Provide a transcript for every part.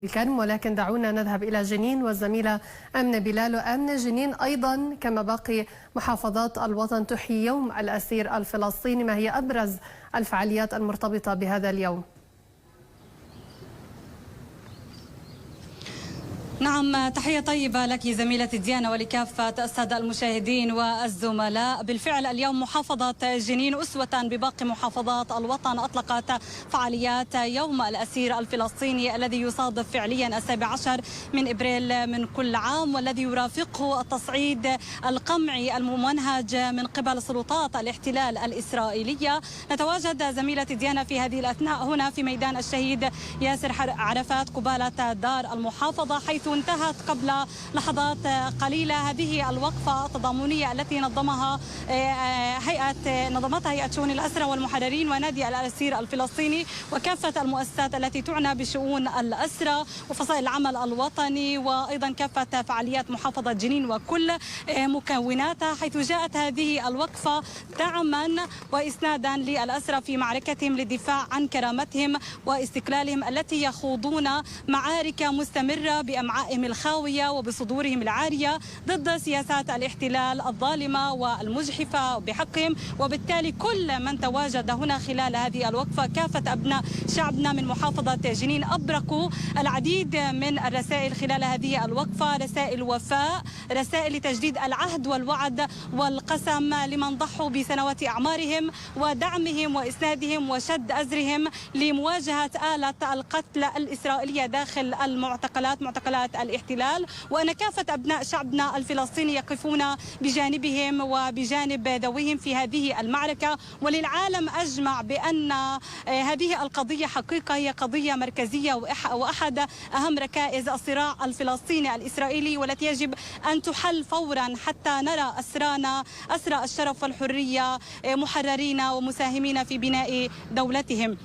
الكرم، ولكن دعونا نذهب إلى جنين والزميلة أمنة بلال. وأمنة، جنين أيضا كما باقي محافظات الوطن تحيي يوم الأسير الفلسطيني، ما هي أبرز الفعاليات المرتبطة بهذا اليوم؟ نعم، تحية طيبة لك زميلتي ديانا ولكافة السادة المشاهدين والزملاء. بالفعل اليوم محافظة جنين أسوة بباقي محافظات الوطن أطلقت فعاليات يوم الأسير الفلسطيني الذي يصادف فعليا 17 من إبريل من كل عام، والذي يرافقه التصعيد القمعي الممنهج من قبل سلطات الاحتلال الإسرائيلية. نتواجد زميلتي ديانا في هذه الأثناء هنا في ميدان الشهيد ياسر عرفات قبالة دار المحافظة، حيث انتهت قبل لحظات قليلة هذه الوقفة التضامنية التي نظمتها هيئة شؤون الأسرى والمحررين ونادي الأسير الفلسطيني وكافة المؤسسات التي تعنى بشؤون الأسرى وفصائل العمل الوطني، وأيضا كافة فعاليات محافظة جنين وكل مكوناتها، حيث جاءت هذه الوقفة دعما وإسنادا للأسرى في معركتهم للدفاع عن كرامتهم واستقلالهم، التي يخوضون معارك مستمرة بأمعائهم الخاوية وبصدورهم العارية ضد سياسات الاحتلال الظالمة والمجحفة بحقهم. وبالتالي كل من تواجد هنا خلال هذه الوقفة، كافة أبناء شعبنا من محافظة جنين، أبرقوا العديد من الرسائل خلال هذه الوقفة، رسائل وفاء، رسائل لتجديد العهد والوعد والقسم لمن ضحوا بسنوات أعمارهم ودعمهم وإسنادهم وشد أزرهم لمواجهة آلة القتل الإسرائيلية داخل معتقلات الاحتلال، وأن كافة أبناء شعبنا الفلسطيني يقفون بجانبهم وبجانب ذويهم في هذه المعركة. وللعالم أجمع بأن هذه القضية حقيقة هي قضية مركزية وأحد أهم ركائز الصراع الفلسطيني الإسرائيلي، والتي يجب أن تحل فورا حتى نرى أسرانا أسرى الشرف والحرية محررين ومساهمين في بناء دولتهم.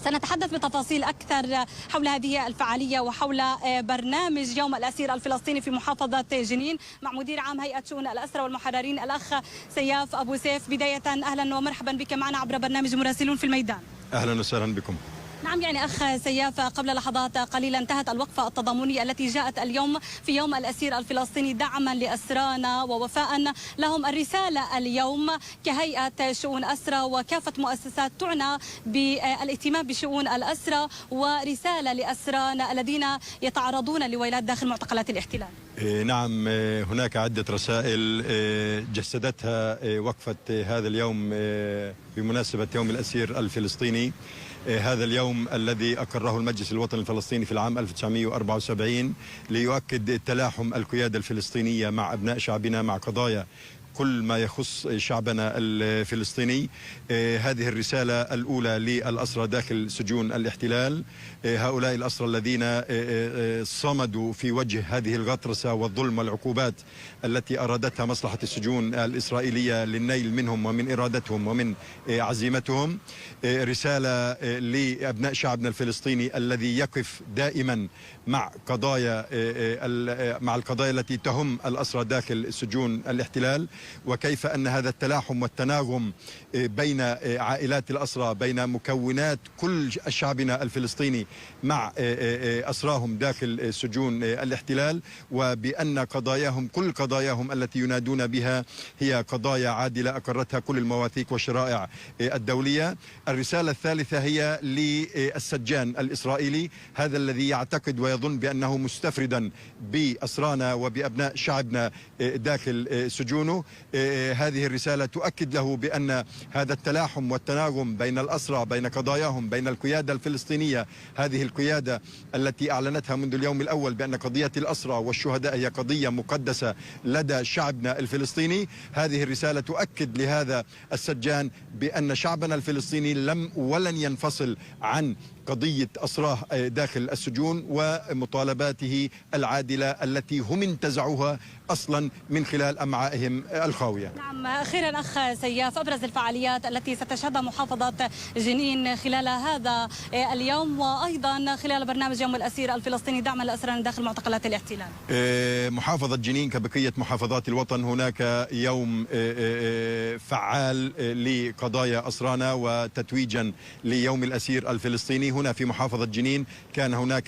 سنتحدث بتفاصيل أكثر حول هذه الفعالية وحول برنامج يوم الأسير الفلسطيني في محافظة جنين مع مدير عام هيئة شؤون الأسرى والمحررين الأخ سياف أبو سيف. بداية أهلا ومرحبا بك معنا عبر برنامج مراسلون في الميدان. أهلا وسهلا بكم. نعم، يعني أخ سياف، قبل لحظات قليلة انتهت الوقفة التضامنية التي جاءت اليوم في يوم الأسير الفلسطيني دعما لأسرانا ووفاء لهم. الرسالة اليوم كهيئة شؤون أسرى وكافة مؤسسات تعنى بالاهتمام بشؤون الأسرى، ورسالة لأسرانا الذين يتعرضون لويلات داخل معتقلات الاحتلال. نعم، هناك عدة رسائل جسدتها وقفة هذا اليوم بمناسبة يوم الأسير الفلسطيني. هذا اليوم الذي أقره المجلس الوطني الفلسطيني في العام 1974 ليؤكد تلاحم القيادة الفلسطينية مع أبناء شعبنا مع قضايا كل ما يخص شعبنا الفلسطيني. هذه الرسالة الأولى للأسرى داخل سجون الاحتلال، هؤلاء الأسرى الذين صمدوا في وجه هذه الغطرسة والظلم والعقوبات التي أرادتها مصلحة السجون الإسرائيلية للنيل منهم ومن إرادتهم ومن عزيمتهم. رسالة لأبناء شعبنا الفلسطيني الذي يقف دائما مع القضايا التي تهم الأسرى داخل سجون الاحتلال، وكيف أن هذا التلاحم والتناغم بين عائلات الأسرى، بين مكونات كل شعبنا الفلسطيني مع أسراهم داخل سجون الاحتلال، وبأن قضاياهم كل قضاياهم التي ينادون بها هي قضايا عادلة أقرتها كل المواثيق والشرائع الدولية. الرسالة الثالثة هي للسجان الإسرائيلي، هذا الذي يعتقد ويظن بأنه مستفردا بأسرانا وبأبناء شعبنا داخل سجونه. هذه الرسالة تؤكد له بأن هذا التلاحم والتناغم بين الأسرى، بين قضاياهم، بين القيادة الفلسطينية، هذه القيادة التي أعلنتها منذ اليوم الأول بأن قضية الأسرى والشهداء هي قضية مقدسة لدى شعبنا الفلسطيني. هذه الرسالة تؤكد لهذا السجان بأن شعبنا الفلسطيني لم ولن ينفصل عن قضية أسراه داخل السجون ومطالباته العادلة التي هم انتزعوها أصلا من خلال أمعائهم الخاوية. نعم، أخيرا أخ سياف، أبرز الفعاليات التي ستشهدها محافظة جنين خلال هذا اليوم وأيضا خلال برنامج يوم الأسير الفلسطيني دعما لأسرانا داخل معتقلات الاحتلال. محافظة جنين كبقية محافظات الوطن هناك يوم فعال لقضايا أسرانا وتتويجا ليوم الأسير الفلسطيني. هنا في محافظة جنين كان هناك